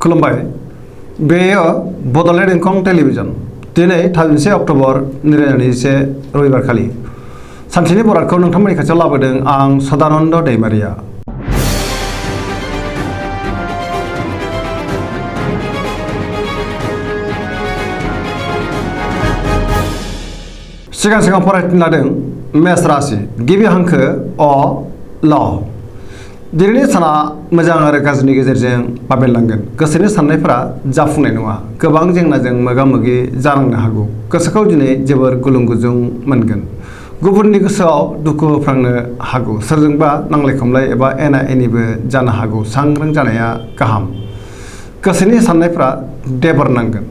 खुलुमबाय बेयो बड'लेण्ड इंखं टेलिभिजन दिनै 21 अक्ट'बर 2021 रबिबार खालि सानसेनि बरादखौ नोंथांमोननि खाथियाव लाबोदों आं सदानन्द दैमारिया। सिगां फरायथिं लादों मेष राशि गिबि हांखो अ ल दिनैनि साना मोजां आरो गाज्रिनि गेजेरजों बाबेनलांगोन। गोसोनि साननायफोरा जाफुंनाय नङा। गोबां जेंनाजों मोगा-मोगि जानांनो हागौ। गोसोखौ दिनै जोबोर गुलुं-गुजुं मोनगोन। गुबुननि गोसोआव दुखु होफ्रांनो हागौ। सोरजोंबा नांलाय-खमलाय एबा एना-एनिबो जानो हागौ। सांग्रां जानाया गाहाम। गोसोनि साननायफोरा देबर नांगोन।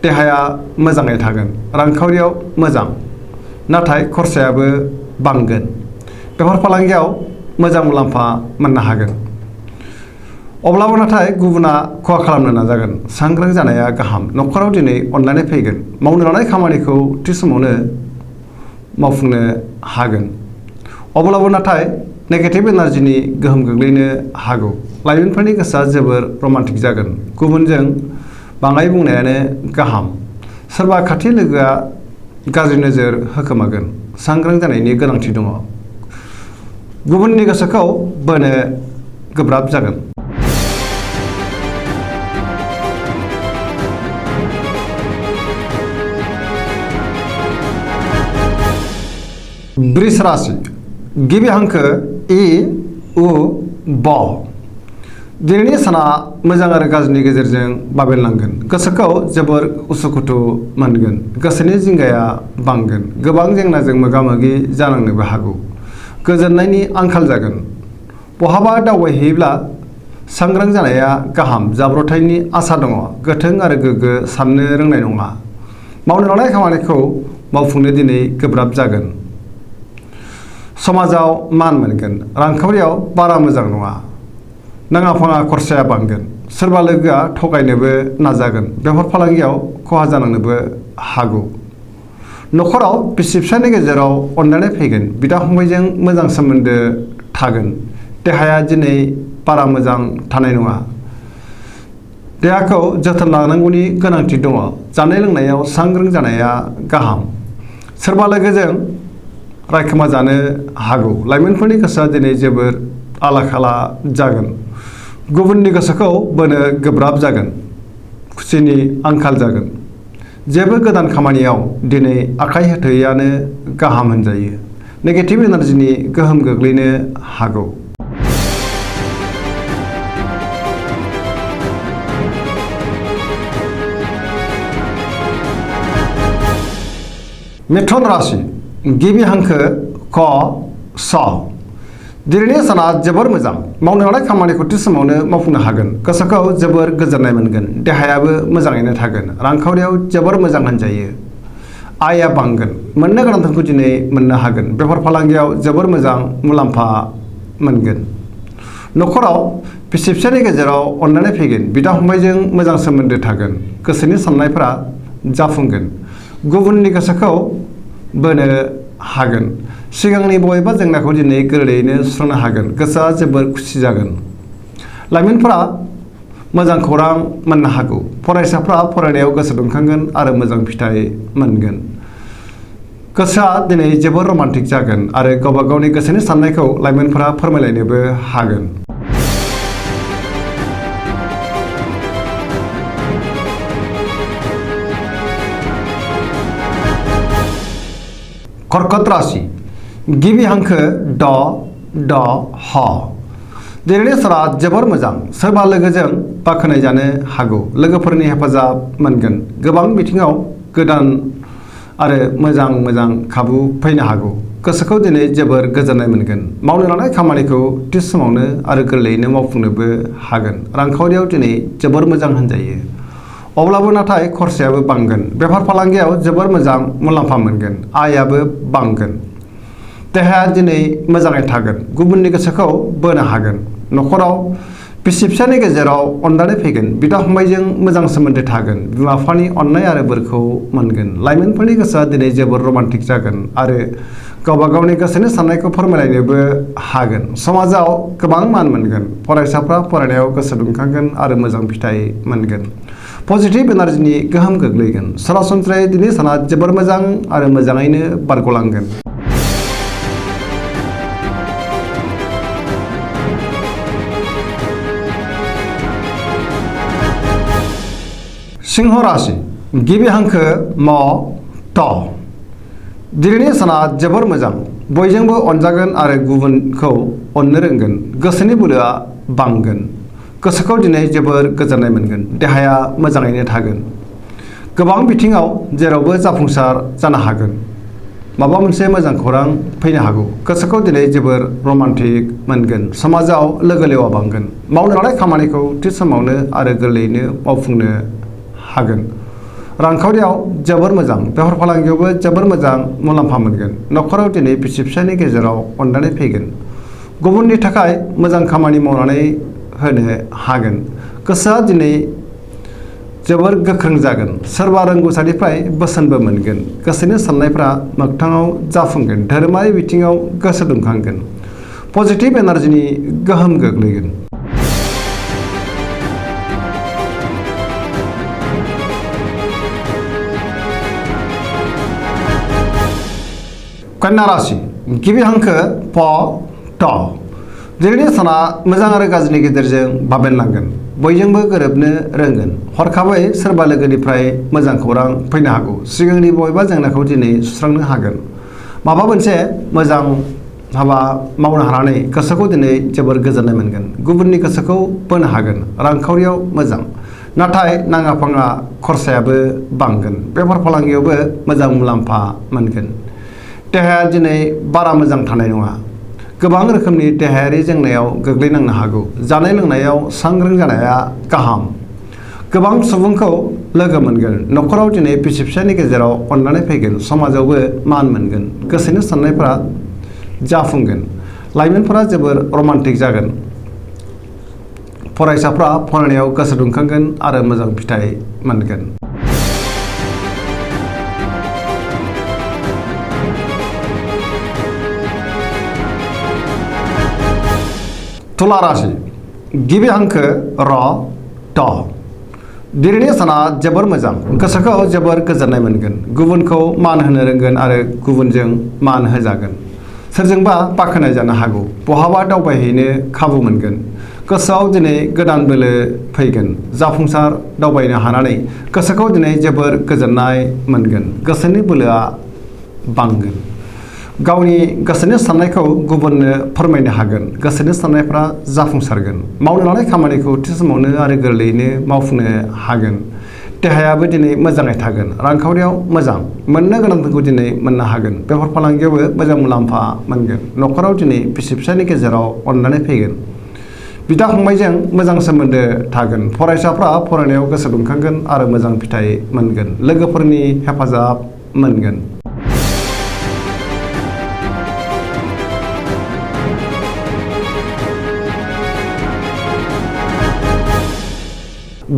देहाया मोजाङै थागोन। रांखावरियाव मोजां नाथाय खरसायाबो बांगोन। बेफार फालांगियाव मोजां मुलाम्फा मोननो हागोन। अब्लाबो नाथाय गुबुना खहा खालामनो नाजागोन। सांग्रां जानाया गाहाम। न'खराव दिनै अनलायनाय फैगोन। मावनो लानाय खामानिखौ थि समावनो मावफुंनो हागोन। अब्लाबो नाथाय नेगेटिभ एनार्जिनि गोहोम गोग्लैनो हागौ। लाइमोनफोरनि गोसोआ जोबोर रमान्टिक जागोन। गुबुनजों बाङाय बुंनायानो गाहाम। सोरबा खाथि लोगोआ गाज्रि नोजोर होखोमागोन। सांग्रां जानायनि गोनांथि दङ। गुबुननि गोसोखौ बोनो गोब्राब जागोन। वृष राशि गिबि हांखो इ उ ब दिनैनि साना मोजां आरो गाज्रिनि गेजेरजों बाबेनलांगोन। गोसोखौ जोबोर उसुखुथु मोनगोन। गोसोनि जिंगाया बांगोन। गोबां जेंनाजों मोगा-मोगि जानांनोबो हागौ। गोजोननायनि आंखाल जागोन। बहाबा दावबायहैयोब्ला सांग्रां जानाया गाहाम। जाब्रबथायनि आसा दङ। गोथों आरो गोग्गो साननो रोंनाय नङा। मावनो लानाय खामानिखौ मावफुंनो दिनै गोब्राब जागोन। समाजाव मान मोनगोन। रांखावरियाव बारा मोजां नङा। नाङा-फाङा खरसाया बांगोन। सोरबा लोगोआ थगायनोबो नाजागोन। बेफार फालांगियाव खहा जानांनोबो हागौ। न'खराव बिसि-फिसायनि गेजेराव अनलायनाय फैगोन। बिदा-फंबायजों मोजां सोमोन्दो थागोन। देहाया दिनै बारा मोजां थानाय नङा। देहाखौ जोथोन लानांगौनि गोनांथि दङ। जानाय-लोंनायाव सांग्रां जानाया गाहाम। सोरबा लोगोजों रायखोमा जानो हागौ। लाइमोनफोरनि गोसोआ दिनै जोबोर आला-खाला जागोन। गुबुननि गोसोखौ बोनो गोब्राब जागोन। खुसिनि आंखाल जागोन। जेबो गोदान खामानियाव दिनै आखाइ होथ'यैआनो गाहाम होनजायो। नेगेटिभ एनार्जिनि गोहोम गोग्लैनो हागौ। मिथुन राशि गिबि हांखो क स दिनैनि साना जोबोर मोजां। मावनो लानाय खामानिखौ थि समावनो मावफुंनो हागोन। गोसोखौ जोबोर गोजोननाय मोनगोन। देहायाबो मोजाङैनो थागोन। रांखावरियाव जोबोर मोजां होनजायो। आयआ बांगोन। मोननो गोनांफोरखौ दिनै मोननो हागोन। बेफार फालांगियाव जोबोर मोजां मुलाम्फा मोनगोन। न'खराव बिसि-फिसायनि गेजेराव अनलायनाय फैगोन। बिदा-फंबायजों मोजां सोमोन्दो थागोन। गोसोनि साननायफोरा जाफुंगोन। गुबुननि गोसोखौ बोनो हागोन। सिगांनि बबेबा जेंनाखौ दिनै गोरलैयैनो सुस्रांनो हागोन। गोसोआ जोबोर खुसि जागोन। लाइमोनफोरा मोजां खौरां मोननो हागौ। फरायसाफ्रा फरायनायाव गोसो दुंखांगोन आरो मोजां फिथाइ मोनगोन। गोसोआ दिनै जोबोर रमान्टिक जागोन आरो गावबा गावनि गोसोनि साननायखौ लाइमोनफोरा फोरमायलायनोबो हागोन। कर्कट राशि गिबि हांखो ड ड ह दिनैनि साना जोबोर मोजां। सोरबा लोगोजों बाख्नाय जानो हागौ। लोगोफोरनि हेफाजाब मोनगोन। गोबां बिथिङाव गोदान आरो मोजां खाबु फैनो हागौ। गोसोखौ दिनै जोबोर गोजोननाय मोनगोन। मावनो लानाय खामानिखौ थि समावनो आरो गोरलैयैनो मावफुंनोबो हागोन। रांखावरियाव दिनै जोबोर मोजां होनजायो। अब्लाबो नाथाय खरसायाबो बांगोन। बेफार फालांगियाव जोबोर मोजां मुलाम्फा मोनगोन। आयआबो बांगोन। देहाया दिनै मोजाङै थागोन। गुबुननि गोसोखौ बोनो हागोन। न'खराव बिसि-फिसायनि गेजेराव अनलायनाय फैगोन। बिदा-फंबायजों मोजां सोमोन्दो थागोन। बिमा-बिफानि अननाय आरो बोरखौ मोनगोन। लाइमोनफोरनि गोसोआ दिनै जोबोर रमान्टिक जागोन आरो गावबा गावनि गोसोनि साननायखौ फोरमायलायनोबो हागोन। समाजाव गोबां मान मोनगोन। फरायसाफ्रा फरायनायाव गोसो दुंखांगोन आरो मोजां फिथाइ मोनगोन। पजिटिभ एनार्जिनि गोहोम गोग्लैगोन। सरासनस्रायै दिनै साना जोबोर मोजां आरो मोजाङैनो बारग'लांगोन। सिंह राशि गिबि हांखो म ट। दिनैनि साना जोबोर मोजां। बयजोंबो अनजागोन आरो गुबुनखौ अननो रोंगोन। गोसोनि बोलोआ बांगोन। गोसोखौ दिनै जोबोर गोजोननाय मोनगोन। देहाया मोजाङैनो थागोन। गोबां बिथिङाव जेरावबो जाफुंसार जानो हागोन। माबा मोनसे मोजां खौरां फैनो हागौ। गोसोखौ दिनै जोबोर रमान्टिक मोनगोन। समाजाव लोगो लेवा बांगोन। मावनो लानाय खामानिखौ थि समावनो आरो गोरलैयैनो मावफुंनो हागोन। रांखावरियाव जोबोर मोजां। बेफार फालांगियावबो जोबोर मोजां मुलाम्फा मोनगोन। न'खराव दिनै बिसि फिसायनि गेजेराव अनलायनाय फैगोन। गुबुननि थाखाय मोजां खामानि मावनानै होनो हागोन। गोसोआ दिनै जोबोर गोख्रों जागोन। सोरबा रोंगौसानिफ्राय बोसोनबो मोनगोन। गोसोनि साननायफ्रा मोगथाङाव जाफुंगोन। धोरोमारि बिथिङाव गोसो दुंखांगोन। पजिटिभ एनार्जिनि गोहोम गोग्लैगोन। कन्या राशि गिबि हांखो प ट। दिनैनि साना मोजां आरो गाज्रिनि गेजेरजों बाबेनलांगोन। बयजोंबो गोरोबनो रोंगोन। हरखाबै सोरबा लोगोनिफ्राय मोजां खौरां फैनो हागौ। सिगांनि बबेबा जेंनाखौ दिनै सुस्रांनो हागोन। माबा मोनसे मोजां हाबा मावनो हानानै गोसोखौ दिनै जोबोर गोजोननाय मोनगोन। गुबुननि गोसोखौ बोनो हागोन। रांखावरियाव मोजां। नाथाय नाङा फाङा खरसायाबो बांगोन। बेफार फालांगियावबो मोजां मुलाम्फा मोनगोन। देहाया दिनै बारा मोजां थानाय नङा। गोबां रोखोमनि देहायारि जेंनायाव गोग्लैनांनो हागौ। जानाय लोंनायाव सांग्रां जानाया गाहाम। गोबां सुबुंखौ लोगो मोनगोन। न'खराव दिनै बिसि फिसायनि गेजेराव अनलायनाय फैगोन। समाजावबो मान मोनगोन। गोसोनि साननायफोरा जाफुंगोन। लाइमोनफोरा जोबोर रमान्टिक जागोन। फरायसाफ्रा फरायनायाव गोसो दुंखांगोन आरो मोजां फिथाइ मोनगोन। तुला राशि गिबि हांखो र ट। दिनैनि साना जोबोर मोजां। गोसोखौ जोबोर गोजोननाय मोनगोन। गुबुनखौ मान होनो रोंगोन आरो गुबुनजों मान होजागोन। सोरजोंबा बाख्नाय जानो हागौ। बहाबा दावबायहैनो खाबु मोनगोन। गोसोआव दिनै गोदान बोलो फैगोन। जाफुंसार दावबायनो हानानै गोसोखौ दिनै जोबोर गोजोननाय मोनगोन। गोसोनि बोलोआ बांगोन। गावनि गोसोनि साननायखौ गुबुननो फोरमायनो हागोन। गोसोनि साननायफ्रा जाफुंसारगोन। मावनो लानाय खामानिखौ थि समावनो आरो गोरलैयैनो मावफुंनो हागोन। देहायाबो दिनै मोजाङै थागोन। रांखावरियाव मोजां। मोननो गोनांफोरखौ दिनै मोननो हागोन। बेफार फालांगियावबो मोजां मुलाम्फा मोनगोन। न'खराव दिनै बिसि फिसायनि गेजेराव अनलायनाय फैगोन। बिदा फंबायजों मोजां सोमोन्दो थागोन। फरायसाफ्रा फरायनायाव गोसो दुंखांगोन आरो मोजां फिथाइ मोनगोन। लोगोफोरनि हेफाजाब मोनगोन।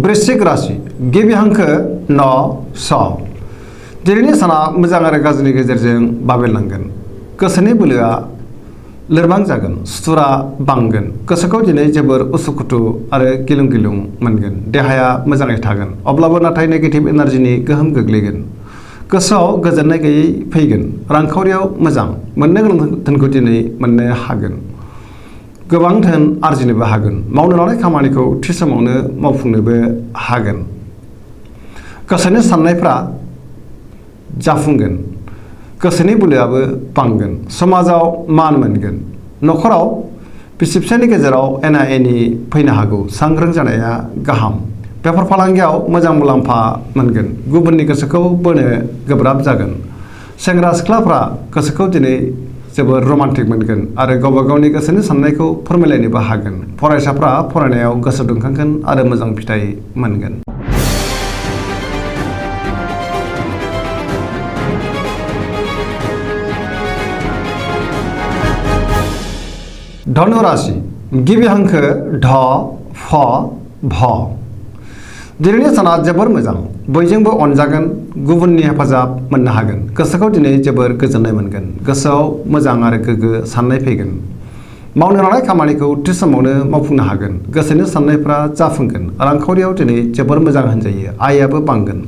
वृश्चिक राशि गिबि हांखो न स। दिनैनि साना मोजां आरो गाज्रिनि गेजेरजों बाबेनलांगोन। गोसोनि बोलोआ लोरबां जागोन। सुथुरा बांगोन। गोसोखौ दिनै जोबोर उसुखुथु आरो गिलुं गिलुं मोनगोन। देहाया मोजाङै थागोन। अब्लाबो नाथाय नेगेटिभ एनार्जिनि गोहोम गोग्लैगोन। गोसोआव गोजोननाय गैयै फैगोन। रांखावरियाव मोजां। मोननो गोनां धोनखौ दिनै मोननो हागोन। गोबां धोन आरजिनोबो हागोन। मावनो लानाय खामानिखौ थि समावनो मावफुंनोबो हागोन। गोसोनि साननायफ्रा जाफुंगोन। गोसोनि बोलोआबो बांगोन। समाजाव मान मोनगोन। न'खराव बिसि फिसायनि गेजेराव एना एनि फैनो हागौ। सांग्रां जानाया गाहाम। बेफार फालांगियाव मोजां मुलाम्फा मोनगोन। गुबुननि गोसोखौ बोनो गोब्राब जागोन। सेंग्रा सिख्लाफ्रा गोसोखौ दिनै जोबोर रमान्टिक मोनगोन आरो गावबा गावनि गोसोनि साननायखौ फोरमायलायनोबो हागोन। फरायसाफ्रा फरायनायाव गोसो दुंखांगोन आरो मोजां फिथाइ मोनगोन। धनु राशि गिबि हांखो ढ फ भ। दिनैनि साना जोबोर मोजां। बयजोंबो अनजागोन गुबुननि हेफाजाब मोननो हागोन गोसोखौ दिनै जोबोर गोजोननाय मोनगोन गोसोआव मोजां आरो गोग्गो साननाय फैगोन मावनो लानाय खामानिखौ थि समावनो मावफुंनो हागोन गोसोनि साननायफ्रा जाफुंगोन रांखावरियाव दिनै जोबोर मोजां होनजायो आयाबो बांगोन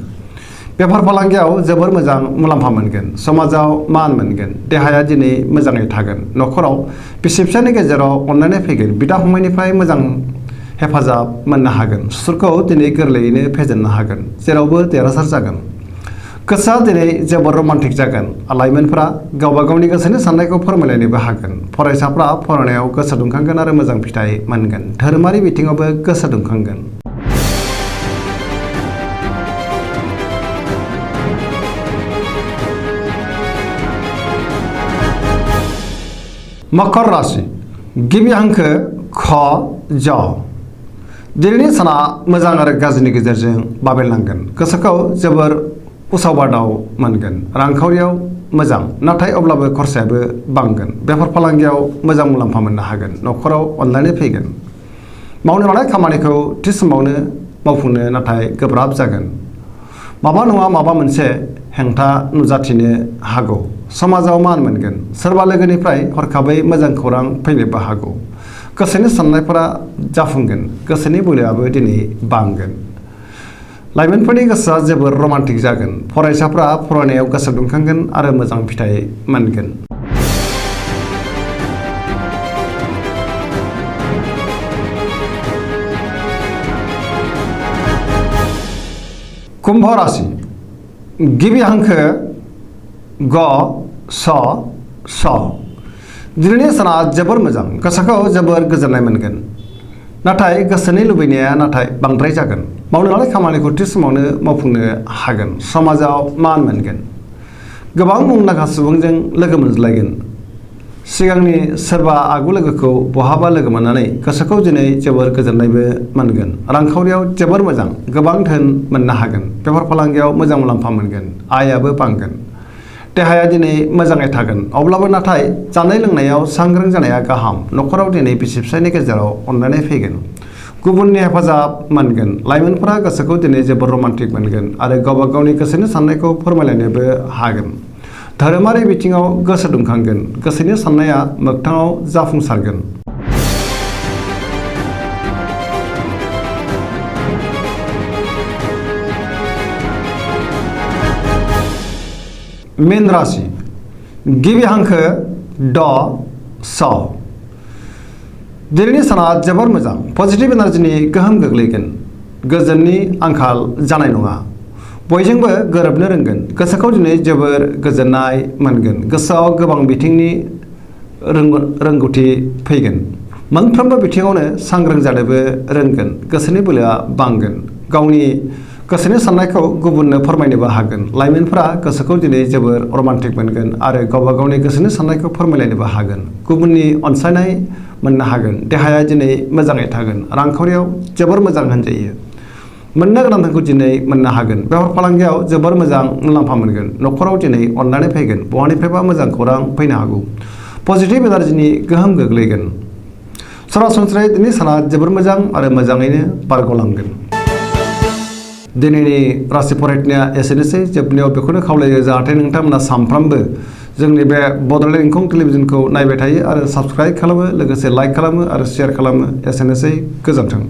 बेफार फालांगियाव जोबोर मोजां मुलाम्फा मोनगोन समाजाव मान मोनगोन देहाया दिनै मोजाङै थागोन न'खराव बिसि फिसायनि गेजेराव अनलायनाय फैगोन बिदा फंबायनिफ्राय मोजां हेफाजाब मोननो हागोन सुथुरखौ दिनै गोरलैयैनो फेजेननो हागोन जेरावबो देरहासार जागोन गोसोआ दिनै जोबोर रमान्टिक जागोन लाइमोनफोरा गावबा गावनि गोसोनि साननायखौ फोरमायलायनोबो हागोन फरायसाफ्रा फरायनायाव गोसो दुंखांगोन आरो मोजां फिथाइ मोनगोन धोरोमारि बिथिङावबो गोसो दुंखांगोन मकर राशि गिबि हांखो ख ज दिनैनि साना मोजां आरो गाज्रिनि गेजेरजों बाबेनलांगोन गोसोखौ जोबोर उसाव बादाव मोनगोन रांखावरियाव मोजां नाथाय अब्लाबो खरसायाबो बांगोन बेफार फालांगियाव मोजां मुलाम्फा मोननो हागोन न'खराव अनलायनाय फैगोन मावनो लानाय खामानिखौ थि समावनो मावफुंनो नाथाय गोब्राब जागोन माबा नङा माबा मोनसे हेंथा नुजाथिनो हागौ समाजाव मान मोनगोन सोरबा लोगोनिफ्राय हरखाबै मोजां खौरां फैनोबो हागौ गोसोनि साननायफोरा जाफुंगोन गोसोनि बोलोआबो दिनै बांगोन लाइमोनफोरनि गोसोआ जोबोर रमान्टिक जागोन फरायसाफ्रा फरायनायाव गोसो दुंखांगोन आरो मोजां फिथाइ मोनगोन कुम्भ राशि गिबि हांखो ग स स दिनैनि साना जोबोर मोजां गोसोखौ जोबोर गोजोननाय मोनगोन नाथाय गोसोनि लुबैनाया नाथाय बांद्राय जागोन मावनो लानाय खामानिखौ थि समावनो मावफुंनो हागोन समाजाव मान मोनगोन गोबां मुंदांखा सुबुंजों लोगो मोनज्लायगोन सिगांनि सोरबा आगु लोगोखौ बहाबा लोगो मोननानै गोसोखौ दिनै जोबोर गोजोननायबो मोनगोन रांखावरियाव जोबोर मोजां गोबां धोन मोननो हागोन बेफार फालांगियाव मोजां मुलाम्फा मोनगोन आयाबो बांगोन देहाया दिनै मोजाङै थागोन अब्लाबो नाथाय जानाय लोंनायाव सांग्रां जानाया गाहाम न'खराव दिनै बिसि फिसायनि गेजेराव अनलायनाय फैगोन गुबुननि हेफाजाब मोनगोन लाइमोनफोरा गोसोखौ दिनै जोबोर रमान्टिक मोनगोन आरो गावबा गावनि गोसोनि साननायखौ फोरमायलायनोबो हागोन धोरोमारि बिथिङाव गोसो दुंखांगोन गोसोनि साननाया मोगथाङाव जाफुंसारगोन मीन राशि गिबि हांखो ड स दिनैनि साना जोबोर मोजां पजिटिभ एनार्जिनि गोहोम गोग्लैगोन गोजोननि आंखाल जानाय नङा बयजोंबो गोरोबनो रोंगोन गोसोखौ दिनै जोबोर गोजोननाय मोनगोन गोसोआव गोबां बिथिंनि रोंगौथि फैगोन मोनफ्रोमबो बिथिङावनो सांग्रां जानोबो रोंगोन गोसोनि बोलोआ बांगोन गावनि गोसोनि साननायखौ गुबुननो फोरमायनोबो हागोन लाइमोनफोरा गोसोखौ दिनै जोबोर रमान्टिक मोनगोन आरो गावबा गावनि गोसोनि साननायखौ फोरमायलायनोबो हागोन गुबुननि अनसायनाय मोननो हागोन देहाया दिनै मोजाङै थागोन रांखावरियाव जोबोर मोजां होनजायो मोननो गोनांखौ दिनै मोननो हागोन बेफार फालांगियाव जोबोर मोजां मुलाम्फा मोनगोन न'खराव दिनै अननानै फैगोन बहानिफ्रायबा मोजां खौरां फैनो हागौ पजिटिभ एनार्जिनि गोहोम गोग्लैगोन सरासनस्रायै दिनै साना जोबोर मोजां आरो मोजाङैनो बारग'लांगोन दिनैनि राशि फरायनाया एसेनोसै जोबनायाव बेखौनो खावलायो जाहाथे नोंथांमोना सानफ्रामबो जोंनि बे बड'लेण्ड इंखं टेलिभिजनखौ नायबाय थायो आरो साबस्क्राइब खालामो लोगोसे लाइक खालामो आरो शेयार खालामो एसेनोसै गोजोन्थों।